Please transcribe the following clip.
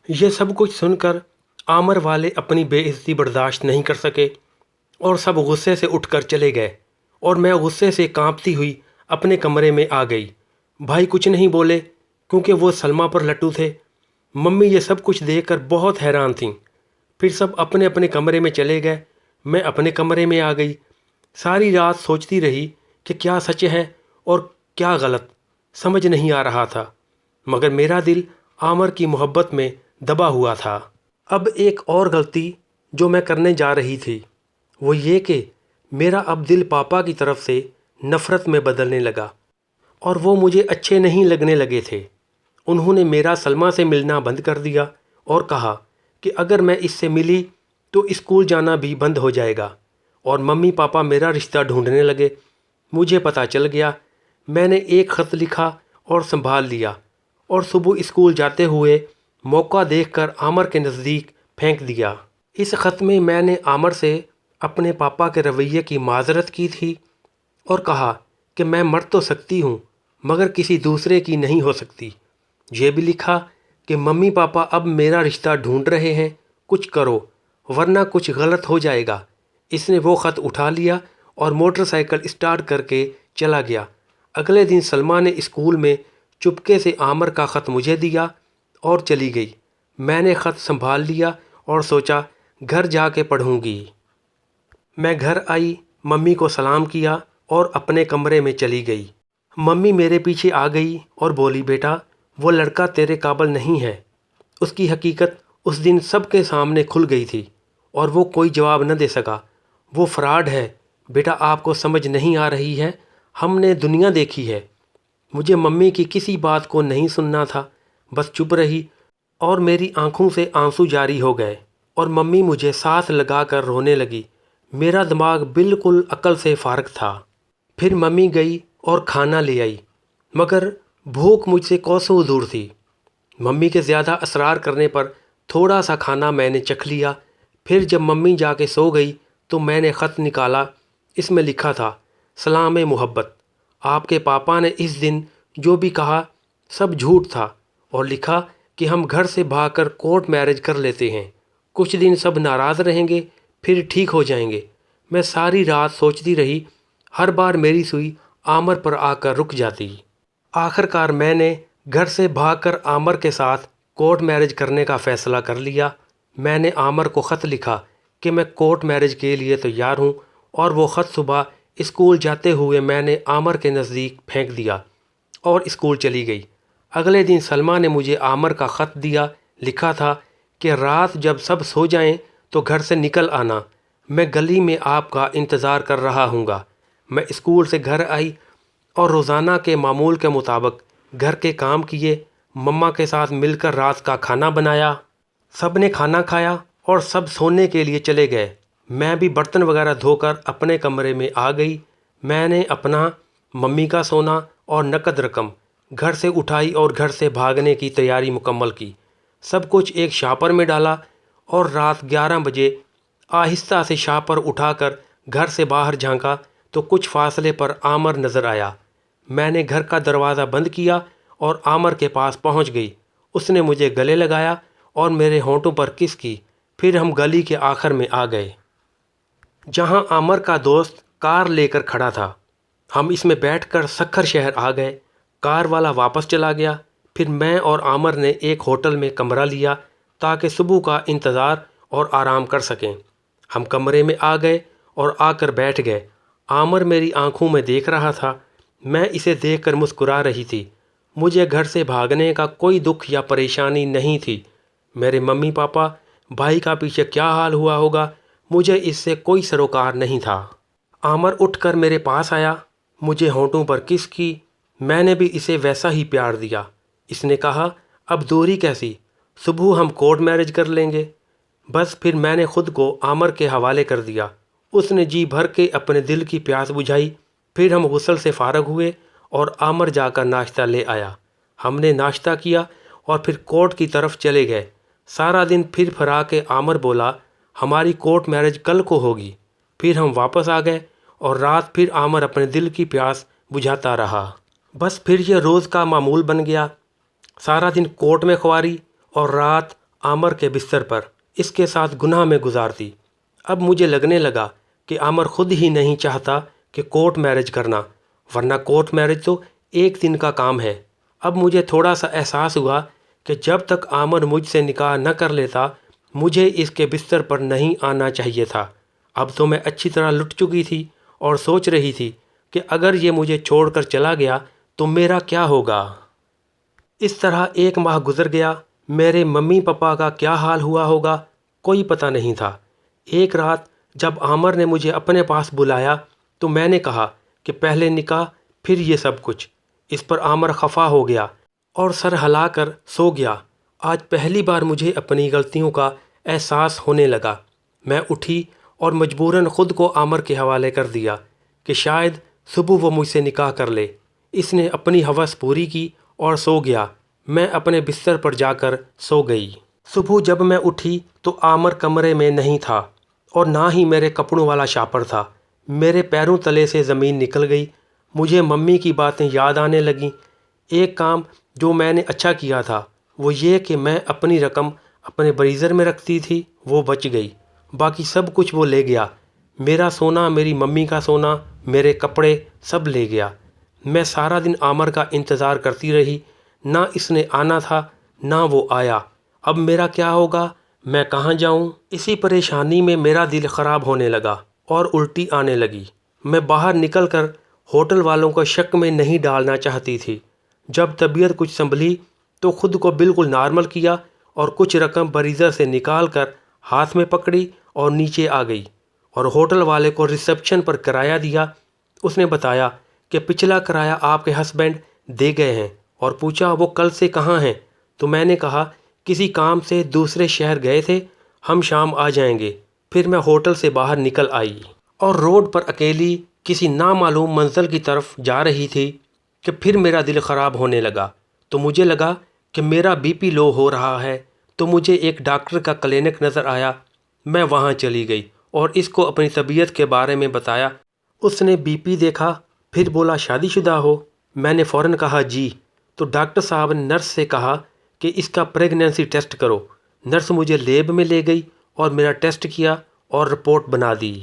یہ سب کچھ سن کر عامر والے اپنی بے عزتی برداشت نہیں کر سکے اور سب غصے سے اٹھ کر چلے گئے، اور میں غصے سے کانپتی ہوئی اپنے کمرے میں آ گئی۔ بھائی کچھ نہیں بولے کیونکہ وہ سلمیٰ پر لٹو تھے۔ ممی یہ سب کچھ دیکھ کر بہت حیران تھیں۔ پھر سب اپنے اپنے کمرے میں چلے گئے، میں اپنے کمرے میں آ گئی۔ ساری رات سوچتی رہی کہ کیا سچ ہے اور کیا غلط، سمجھ نہیں آ رہا تھا، مگر میرا دل عامر کی محبت میں دبا ہوا تھا۔ اب ایک اور غلطی جو میں کرنے جا رہی تھی وہ یہ کہ میرا اب دل پاپا کی طرف سے نفرت میں بدلنے لگا، اور وہ مجھے اچھے نہیں لگنے لگے تھے۔ انہوں نے میرا سلمیٰ سے ملنا بند کر دیا اور کہا کہ اگر میں اس سے ملی تو اسکول جانا بھی بند ہو جائے گا، اور ممی پاپا میرا رشتہ ڈھونڈنے لگے۔ مجھے پتہ چل گیا۔ میں نے ایک خط لکھا اور سنبھال لیا، اور صبح اسکول جاتے ہوئے موقع دیکھ کر عامر کے نزدیک پھینک دیا۔ اس خط میں نے عامر سے اپنے پاپا کے رویے کی معذرت کی تھی اور کہا کہ میں مر تو سکتی ہوں مگر کسی دوسرے کی نہیں ہو سکتی۔ یہ بھی لکھا کہ ممی پاپا اب میرا رشتہ ڈھونڈ رہے ہیں، کچھ کرو ورنہ کچھ غلط ہو جائے گا۔ اس نے وہ خط اٹھا لیا اور موٹر سائیکل اسٹارٹ کر کے چلا گیا۔ اگلے دن سلمیٰ نے اسکول میں چپکے سے عامر کا خط مجھے دیا اور چلی گئی۔ میں نے خط سنبھال لیا اور سوچا گھر جا کے پڑھوں گی۔ میں گھر آئی، ممی کو سلام کیا اور اپنے کمرے میں چلی گئی۔ ممی میرے پیچھے آ گئی اور بولی بیٹا وہ لڑکا تیرے قابل نہیں ہے۔ اس کی حقیقت اس دن سب کے سامنے کھل گئی تھی اور وہ کوئی جواب نہ دے سکا۔ وہ فراڈ ہے بیٹا، آپ کو سمجھ نہیں آ رہی ہے، ہم نے دنیا دیکھی ہے۔ مجھے ممی کی کسی بات کو نہیں سننا تھا، بس چپ رہی، اور میری آنکھوں سے آنسو جاری ہو گئے اور ممی مجھے ساتھ لگا کر رونے لگی۔ میرا دماغ بالکل عقل سے فارغ تھا۔ پھر ممی گئی اور کھانا لے آئی، مگر بھوک مجھ سے کوسوں دور تھی۔ ممی کے زیادہ اصرار کرنے پر تھوڑا سا کھانا میں نے چکھ لیا۔ پھر جب ممی جا کے سو گئی تو میں نے خط نکالا۔ اس میں لکھا تھا سلام محبت، آپ کے پاپا نے اس دن جو بھی کہا سب جھوٹ تھا، اور لکھا کہ ہم گھر سے بھاگ کر کورٹ میرج کر لیتے ہیں، کچھ دن سب ناراض رہیں گے پھر ٹھیک ہو جائیں گے۔ میں ساری رات سوچتی رہی، ہر بار میری سوئی عامر پر آ کر رک جاتی۔ آخر کار میں نے گھر سے بھاگ کر عامر کے ساتھ کورٹ میرج کرنے کا فیصلہ کر لیا۔ میں نے عامر کو خط لکھا کہ میں کورٹ میرج کے لیے تیار ہوں، اور وہ خط صبح اسکول جاتے ہوئے میں نے عامر کے نزدیک پھینک دیا اور اسکول چلی گئی۔ اگلے دن سلمیٰ نے مجھے عامر کا خط دیا۔ لکھا تھا کہ رات جب سب سو جائیں تو گھر سے نکل آنا، میں گلی میں آپ کا انتظار کر رہا ہوں گا۔ میں اسکول سے گھر آئی اور روزانہ کے معمول کے مطابق گھر کے کام کیے، مما کے ساتھ مل کر رات کا کھانا بنایا۔ سب نے کھانا کھایا اور سب سونے کے لیے چلے گئے۔ میں بھی برتن وغیرہ دھو کر اپنے کمرے میں آ گئی۔ میں نے اپنا، ممی کا سونا اور نقد رقم گھر سے اٹھائی اور گھر سے بھاگنے کی تیاری مکمل کی۔ سب کچھ ایک شاپر میں ڈالا اور رات 11 بجے آہستہ سے شاپر اٹھا کر گھر سے باہر جھانکا تو کچھ فاصلے پر عامر نظر آیا۔ میں نے گھر کا دروازہ بند کیا اور عامر کے پاس پہنچ گئی۔ اس نے مجھے گلے لگایا اور میرے ہونٹوں پر کس کی۔ پھر ہم گلی کے آخر میں آ گئے جہاں عامر کا دوست کار لے کر کھڑا تھا۔ ہم اس میں بیٹھ کر سکھر شہر آ گئے۔ کار والا واپس چلا گیا۔ پھر میں اور عامر نے ایک ہوٹل میں کمرہ لیا تاکہ صبح کا انتظار اور آرام کر سکیں۔ ہم کمرے میں آ گئے اور آ کر بیٹھ گئے۔ عامر میری آنکھوں میں دیکھ رہا تھا، میں اسے دیکھ کر مسکرا رہی تھی۔ مجھے گھر سے بھاگنے کا کوئی دکھ یا پریشانی نہیں تھی۔ میرے ممی پاپا، بھائی کا پیچھے کیا حال ہوا ہوگا، مجھے اس سے کوئی سروکار نہیں تھا۔ عامر اٹھ کر میرے پاس آیا، مجھے ہونٹوں پر کس کی۔ میں نے بھی اسے ویسا ہی پیار دیا۔ اس نے کہا اب دوری کیسی، صبح ہم کورٹ میرج کر لیں گے۔ بس پھر میں نے خود کو عامر کے حوالے کر دیا۔ اس نے جی بھر کے اپنے دل کی پیاس بجھائی۔ پھر ہم غسل سے فارغ ہوئے اور عامر جا کر ناشتہ لے آیا۔ ہم نے ناشتہ کیا اور پھر کورٹ کی طرف چلے گئے۔ سارا دن پھر پھرا کے عامر بولا ہماری کورٹ میرج کل کو ہوگی۔ پھر ہم واپس آ گئے اور رات پھر عامر اپنے دل کی پیاس بجھاتا رہا۔ بس پھر یہ روز کا معمول بن گیا۔ سارا دن کورٹ میں خواری اور رات عامر کے بستر پر اس کے ساتھ گناہ میں گزار دی۔ اب مجھے لگنے لگا کہ عامر خود ہی نہیں چاہتا کہ کورٹ میرج کرنا، ورنہ کورٹ میرج تو ایک دن کا کام ہے۔ اب مجھے تھوڑا سا احساس ہوا کہ جب تک عامر مجھ سے نکاح نہ کر لیتا مجھے اس کے بستر پر نہیں آنا چاہیے تھا۔ اب تو میں اچھی طرح لٹ چکی تھی اور سوچ رہی تھی کہ اگر یہ مجھے چھوڑ کر چلا گیا تو میرا کیا ہوگا۔ اس طرح 1 ماہ گزر گیا۔ میرے ممی پاپا کا کیا حال ہوا ہوگا کوئی پتہ نہیں تھا۔ ایک رات جب عامر نے مجھے اپنے پاس بلایا تو میں نے کہا کہ پہلے نکاح پھر یہ سب کچھ۔ اس پر عامر خفا ہو گیا اور سر ہلا کر سو گیا۔ آج پہلی بار مجھے اپنی غلطیوں کا احساس ہونے لگا۔ میں اٹھی اور مجبوراً خود کو عامر کے حوالے کر دیا کہ شاید صبح وہ مجھ سے نکاح کر لے۔ اس نے اپنی ہوس پوری کی اور سو گیا۔ میں اپنے بستر پر جا کر سو گئی۔ صبح جب میں اٹھی تو عامر کمرے میں نہیں تھا اور نہ ہی میرے کپڑوں والا شاپر تھا۔ میرے پیروں تلے سے زمین نکل گئی۔ مجھے ممی کی باتیں یاد آنے لگیں۔ ایک کام جو میں نے اچھا کیا تھا وہ یہ کہ میں اپنی رقم اپنے بریزر میں رکھتی تھی، وہ بچ گئی۔ باقی سب کچھ وہ لے گیا۔ میرا سونا، میری ممی کا سونا، میرے کپڑے سب لے گیا۔ میں سارا دن عامر کا انتظار کرتی رہی۔ نہ اس نے آنا تھا نہ وہ آیا۔ اب میرا کیا ہوگا؟ میں کہاں جاؤں؟ اسی پریشانی میں میرا دل خراب ہونے لگا اور الٹی آنے لگی۔ میں باہر نکل کر ہوٹل والوں کو شک میں نہیں ڈالنا چاہتی تھی۔ جب طبیعت کچھ سنبھلی تو خود کو بالکل نارمل کیا اور کچھ رقم بریزر سے نکال کر ہاتھ میں پکڑی اور نیچے آ گئی اور ہوٹل والے کو ریسیپشن پر کرایہ دیا۔ اس نے بتایا کہ پچھلا کرایہ آپ کے ہسبینڈ دے گئے ہیں اور پوچھا وہ کل سے کہاں ہیں؟ تو میں نے کہا کسی کام سے دوسرے شہر گئے تھے، ہم شام آ جائیں گے۔ پھر میں ہوٹل سے باہر نکل آئی اور روڈ پر اکیلی کسی نامعلوم منزل کی طرف جا رہی تھی کہ پھر میرا دل خراب ہونے لگا۔ تو مجھے لگا کہ میرا بی پی لو ہو رہا ہے، تو مجھے ایک ڈاکٹر کا کلینک نظر آیا۔ میں وہاں چلی گئی اور اس کو اپنی طبیعت کے بارے میں بتایا۔ اس نے بی پی دیکھا، پھر بولا شادی شدہ ہو؟ میں نے فوراً کہا جی۔ تو ڈاکٹر صاحب نے نرس سے کہا کہ اس کا پریگنینسی ٹیسٹ کرو۔ نرس مجھے لیب میں لے گئی اور میرا ٹیسٹ کیا اور رپورٹ بنا دی۔